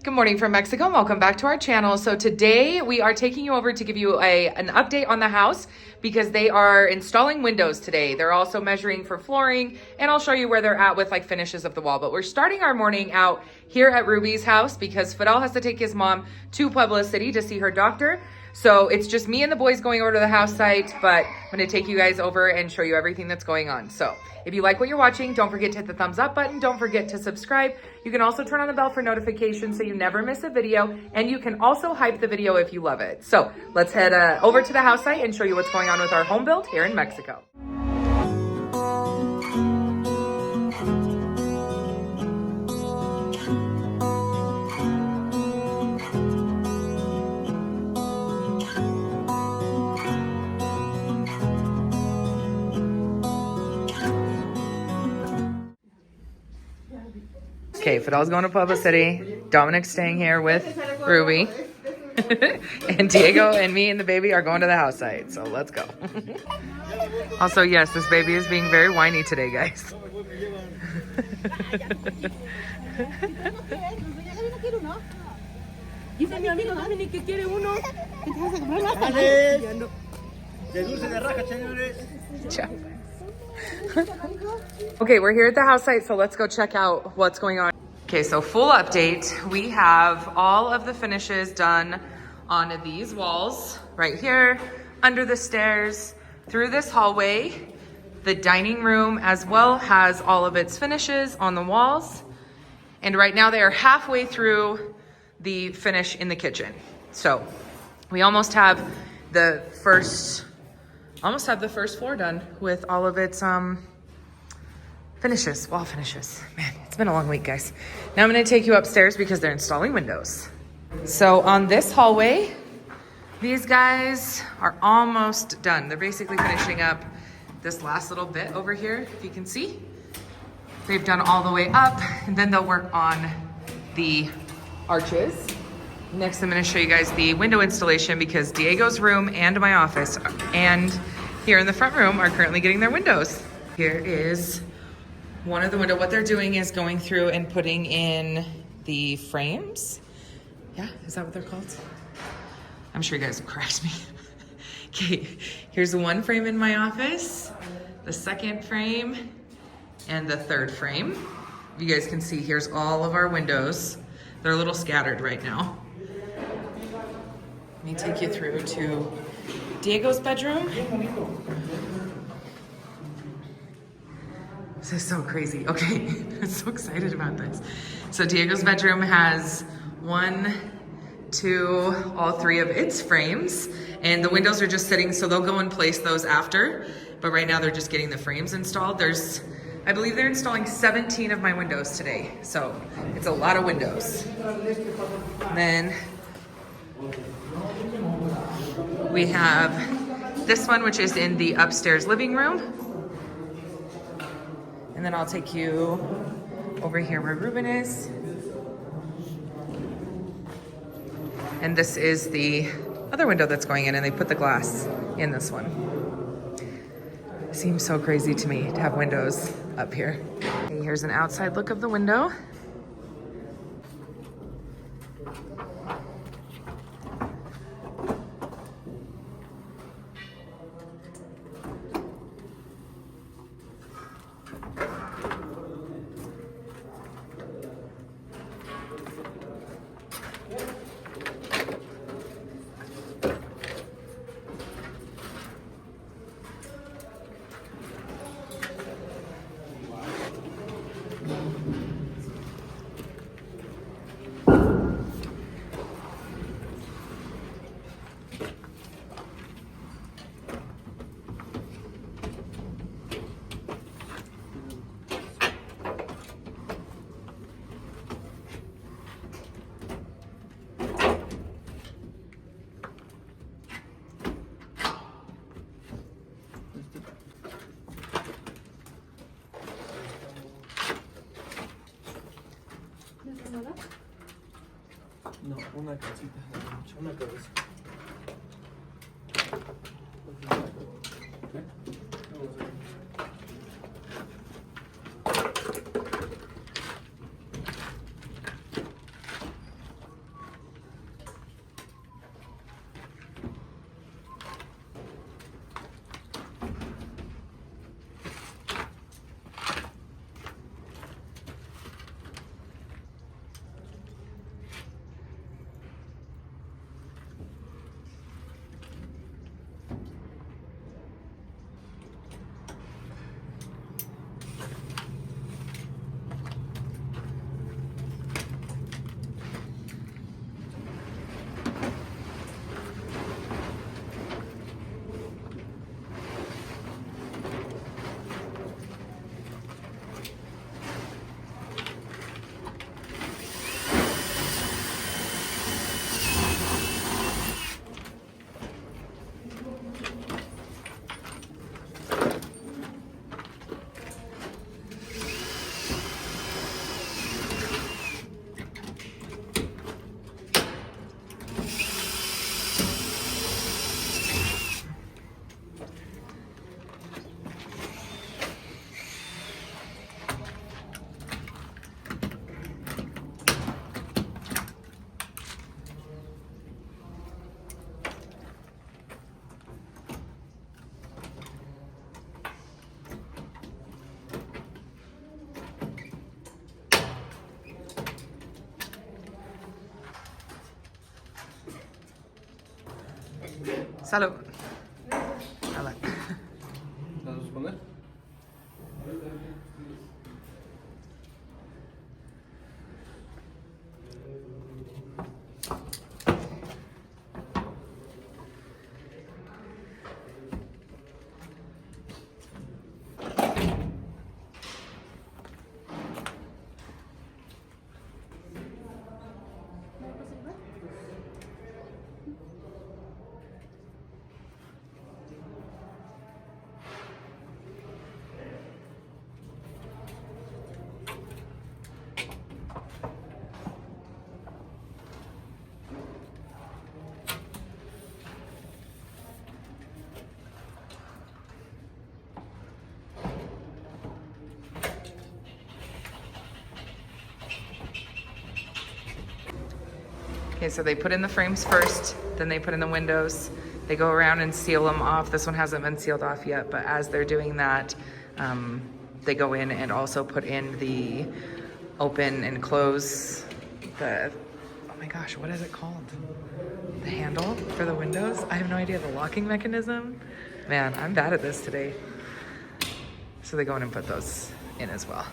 Good morning from Mexico and welcome back to our channel. So today we are taking you over to give you an update on the house because they are installing windows today. They're also measuring for flooring and I'll show you where they're at with like finishes of the wall. But we're starting our morning out here at Ruby's house because Fidel has to take his mom to Puebla City to see her doctor. So it's just me and the boys going over to the house site, but I'm gonna take you guys over and show you everything that's going on. So if you like what you're watching, don't forget to hit the thumbs up button. Don't forget to subscribe. You can also turn on the bell for notifications so you never miss a video. And you can also hype the video if you love it. So let's head over to the house site and show you what's going on with our home build here in Mexico. Okay, Fidel's going to Puebla City. Dominic's staying here with Ruby. And Diego and me and the baby are going to the house site. So let's go. Also, yes, this baby is being very whiny today, guys. Okay, we're here at the house site, so let's go check out what's going on. Okay, so full update. We have all of the finishes done on these walls right here, under the stairs, through this hallway. The dining room as well has all of its finishes on the walls. And right now they are halfway through the finish in the kitchen. So we almost have the first floor done with all of its finishes, wall finishes. Man, it's been a long week, guys. Now I'm gonna take you upstairs because they're installing windows. So on this hallway, these guys are almost done. They're basically finishing up this last little bit over here, if you can see. They've done all the way up, and then they'll work on the arches. Next, I'm gonna show you guys the window installation because Diego's room and my office and here in the front room are currently getting their windows. Here is one of the windows. What they're doing is going through and putting in the frames. Yeah, is that what they're called? I'm sure you guys will correct me. Okay, here's one frame in my office, the second frame, and the third frame. You guys can see here's all of our windows. They're a little scattered right now. Let me take you through to Diego's bedroom. This is so crazy. Okay, I'm so excited about this. So Diego's bedroom has 1, 2, all 3 of its frames, and the windows are just sitting, so they'll go and place those after. But right now they're just getting the frames installed. I believe they're installing 17 of my windows today. So it's a lot of windows. And then we have this one, which is in the upstairs living room. And then I'll take you over here where Ruben is. And this is the other window that's going in, and they put the glass in this one. It seems so crazy to me to have windows up here. Okay, here's an outside look of the window. No, una casita, una cabeza. Salud. Salud. ¿Las vas a poner? Okay, so they put in the frames first, then they put in the windows. They go around and seal them off. This one hasn't been sealed off yet, but as they're doing that, they go in and also put in the open and close the, oh my gosh, what is it called? The handle for the windows? I have no idea, the locking mechanism. Man, I'm bad at this today. So they go in and put those in as well.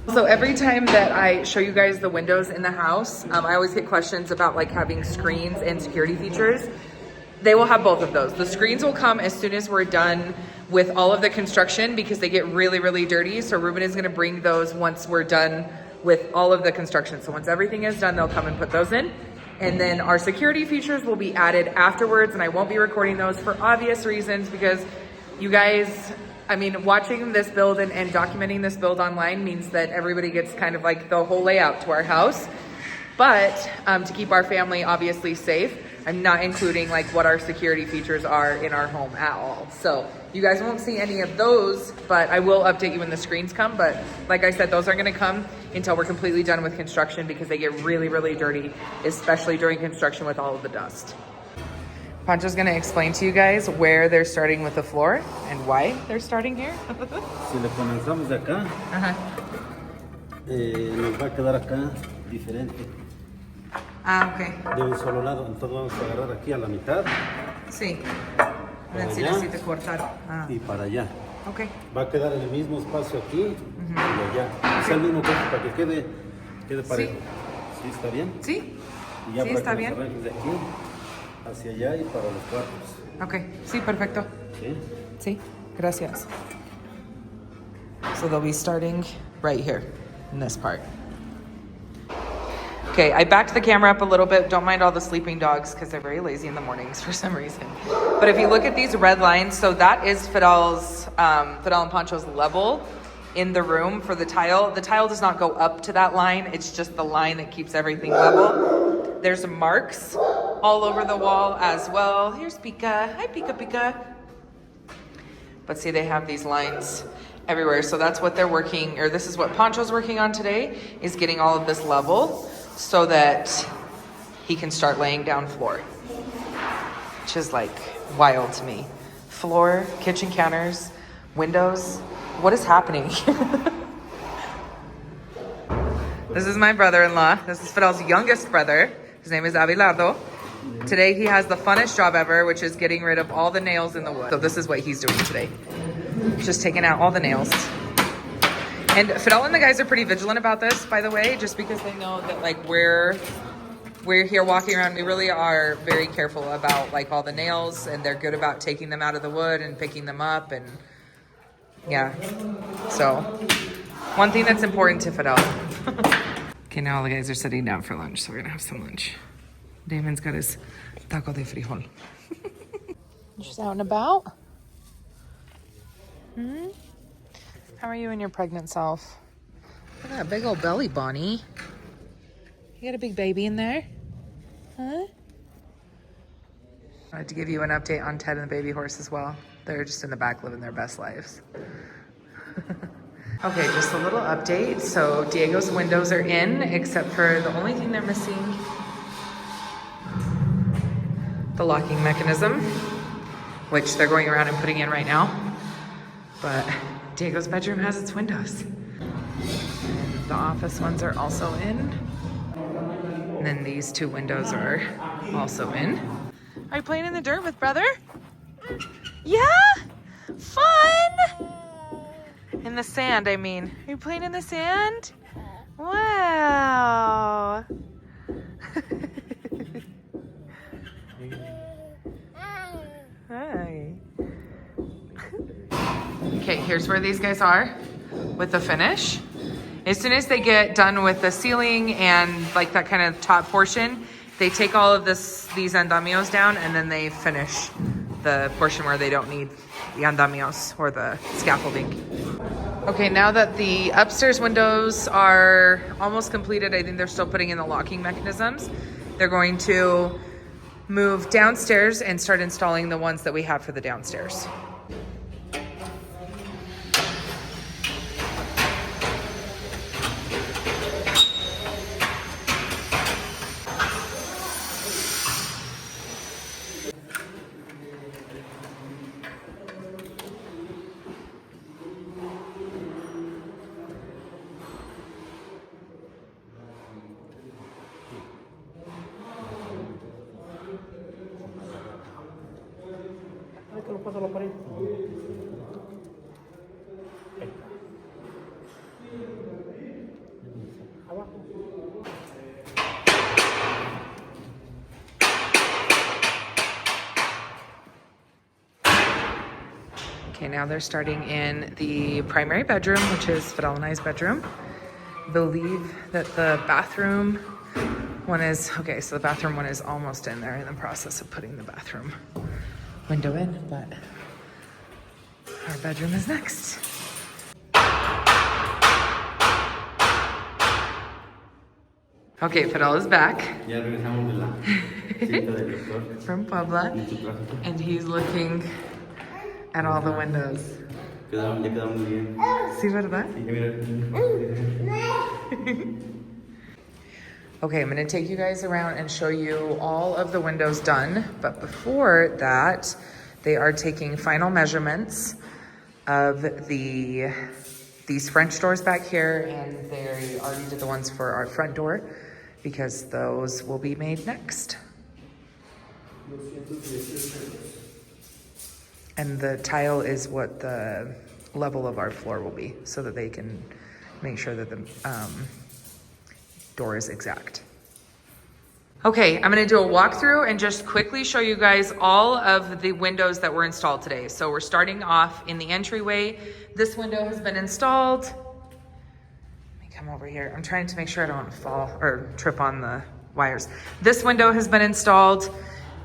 So every time that I show you guys the windows in the house, I always get questions about like having screens and security features. They will have both of those. The screens will come as soon as we're done with all of the construction because they get really, really dirty. So Ruben is gonna bring those once we're done with all of the construction. So once everything is done, they'll come and put those in. And then our security features will be added afterwards, and I won't be recording those for obvious reasons because you guys, I mean, watching this build and documenting this build online means that everybody gets kind of like the whole layout to our house. But to keep our family obviously safe, I'm not including like what our security features are in our home at all. So you guys won't see any of those, but I will update you when the screens come. But like I said, those aren't gonna come until we're completely done with construction because they get really, really dirty, especially during construction with all of the dust. Pancho's gonna explain to you guys where they're starting with the floor and why they're starting here. Si le comenzamos de acá, nos va a quedar acá diferente. Ah, okay. De un solo lado, entonces vamos a agarrar aquí a la mitad. Sí. Para Sí, allá necesito cortar. Ah. y para allá. Okay. Va a quedar el mismo espacio aquí y allá. Es el mismo corte para que quede parejo. ¿Sí está bien? Sí. Y ya Sí, para está que bien. nos arregles de aquí hacia allá y para los cuartos. Okay. Sí, perfecto. ¿Sí? Sí. Gracias. So they'll be starting right here in this part. Okay, I backed the camera up a little bit. Don't mind all the sleeping dogs because they're very lazy in the mornings for some reason. But if you look at these red lines, so that is Fidel and Pancho's level in the room for the tile. The tile does not go up to that line. It's just the line that keeps everything level. There's marks all over the wall as well. Here's Pika. Hi, Pika Pika. But see, they have these lines everywhere. So that's what they're working, or this is what Pancho's working on today, is getting all of this level so that he can start laying down floor, which is like wild to me. Floor, kitchen counters, windows. What is happening? This is my brother-in-law. This is Fidel's youngest brother. His name is Abelardo. Today he has the funnest job ever, which is getting rid of all the nails in the wood. So this is what he's doing today. Just taking out all the nails. And Fidel and the guys are pretty vigilant about this, by the way, just because they know that like we're here walking around. We really are very careful about like all the nails, and they're good about taking them out of the wood and picking them up, and yeah. So one thing that's important to Fidel. Okay, now all the guys are sitting down for lunch, so we're gonna have some lunch. Damon's got his taco de frijol. Just out and about? How are you and your pregnant self? Look at that big old belly, Bonnie. You got a big baby in there? Huh? I wanted to give you an update on Ted and the baby horse as well. They're just in the back living their best lives. Okay, just a little update. So Diego's windows are in, except for the only thing they're missing, the locking mechanism, which they're going around and putting in right now. But Diego's bedroom has its windows. And the office ones are also in. And then these two windows are also in. Are you playing in the dirt with brother? Yeah? Fun! In the sand, I mean. Are you playing in the sand? Wow. Hi. Okay, here's where these guys are with the finish. As soon as they get done with the ceiling and like that kind of top portion, they take all of these andamios down and then they finish the portion where they don't need the andamios or the scaffolding. Okay, now that the upstairs windows are almost completed, I think they're still putting in the locking mechanisms. They're going to move downstairs and start installing the ones that we have for the downstairs. Que lo pasa a la pared. Abajo. Okay, now they're starting in the primary bedroom, which is Fidel and I's bedroom. Believe that the bathroom one is, okay, so the bathroom one is almost in. They're in the process of putting the bathroom window in, but our bedroom is next. Okay, Fidel is back from Puebla, and he's looking at all the windows. See, verdad? Okay, I'm gonna take you guys around and show you all of the windows done, but before that, they are taking final measurements of these French doors back here, and they already did the ones for our front door because those will be made next. And the tile is what the level of our floor will be, so that they can make sure that the door is exact. Okay, I'm gonna do a walkthrough and just quickly show you guys all of the windows that were installed today. So we're starting off in the entryway. This window has been installed. Let me come over here. I'm trying to make sure I don't want to fall or trip on the wires. This window has been installed.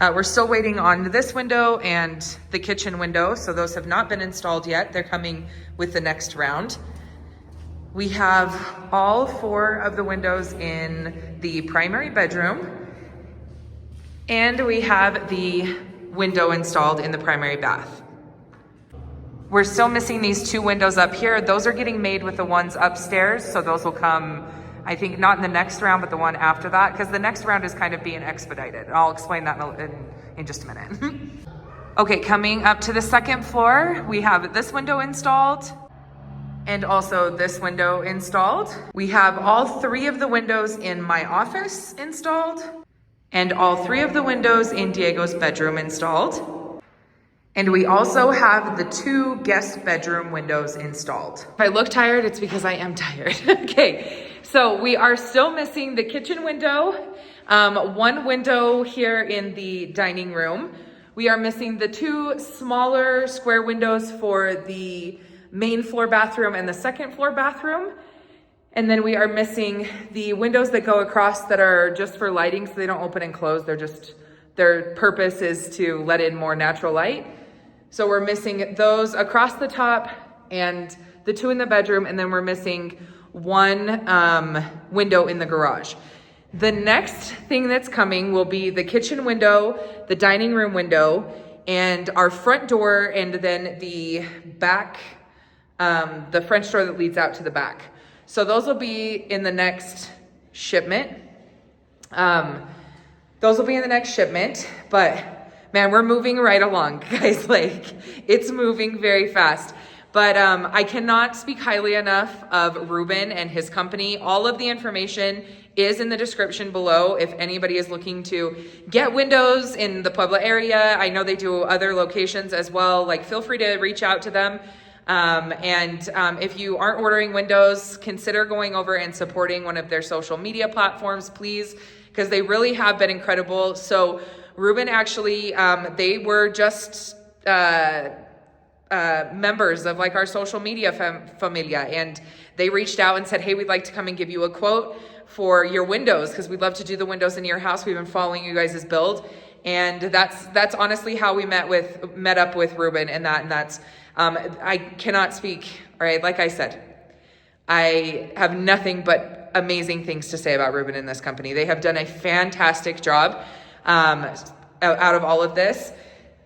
We're still waiting on this window and the kitchen window, so those have not been installed yet. They're coming with the next round. We have all 4 of the windows in the primary bedroom, and we have the window installed in the primary bath. We're still missing these 2 windows up here. Those are getting made with the ones upstairs, so those will come, I think, not in the next round, but the one after that, because the next round is kind of being expedited. I'll explain that in just a minute. Okay, coming up to the second floor, we have this window installed and also this window installed. We have all 3 of the windows in my office installed and all 3 of the windows in Diego's bedroom installed. And we also have the 2 guest bedroom windows installed. If I look tired, it's because I am tired. Okay, so we are still missing the kitchen window, 1 window here in the dining room. We are missing the 2 smaller square windows for the main floor bathroom and the second floor bathroom. And then we are missing the windows that go across that are just for lighting, so they don't open and close. Their purpose is to let in more natural light. So we're missing those across the top and the 2 in the bedroom, and then we're missing 1 window in the garage. The next thing that's coming will be the kitchen window, the dining room window, and our front door, and then the back, the French door that leads out to the back. So those will be in the next shipment. Those will be in the next shipment, but man, we're moving right along, guys. Like, it's moving very fast. But I cannot speak highly enough of Ruben and his company. All of the information is in the description below if anybody is looking to get windows in the Puebla area. I know they do other locations as well. Like, feel free to reach out to them. If you aren't ordering windows, consider going over and supporting one of their social media platforms, please, because they really have been incredible. So Ruben actually, they were just members of like our social media familia, and they reached out and said, hey, we'd like to come and give you a quote for your windows, because we'd love to do the windows in your house. We've been following you guys' build, and that's honestly how we met up with Ruben, and that's I cannot speak. All right, like I said, I have nothing but amazing things to say about Ruben and this company. They have done a fantastic job out of all of this.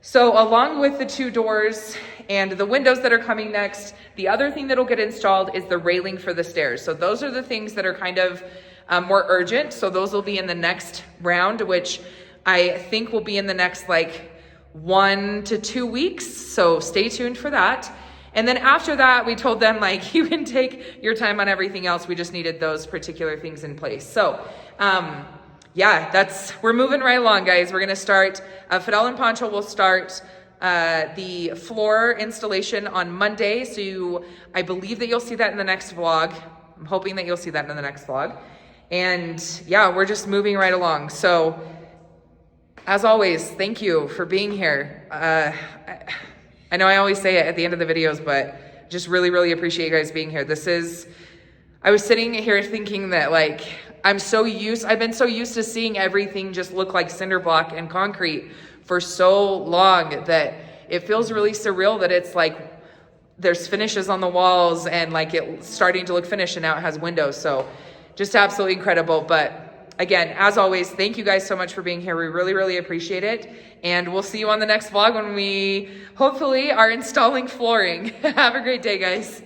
So along with the 2 doors and the windows that are coming next, the other thing that'll get installed is the railing for the stairs. So those are the things that are kind of more urgent. So those will be in the next round, which I think will be in the next like 1 to 2 weeks. So stay tuned for that. And then after that, we told them, like, you can take your time on everything else. We just needed those particular things in place. So, yeah, we're moving right along, guys. We're going to start, Fidel and Pancho will start the floor installation on Monday. So I believe that you'll see that in the next vlog. I'm hoping that you'll see that in the next vlog. And yeah, we're just moving right along. So as always, thank you for being here. I know I always say it at the end of the videos, but just really, really appreciate you guys being here. I was sitting here thinking that, like, I've been so used to seeing everything just look like cinder block and concrete for so long that it feels really surreal that it's like there's finishes on the walls and like it's starting to look finished, and now it has windows. So just absolutely incredible. But again, as always, thank you guys so much for being here. We really, really appreciate it. And we'll see you on the next vlog when we hopefully are installing flooring. Have a great day, guys.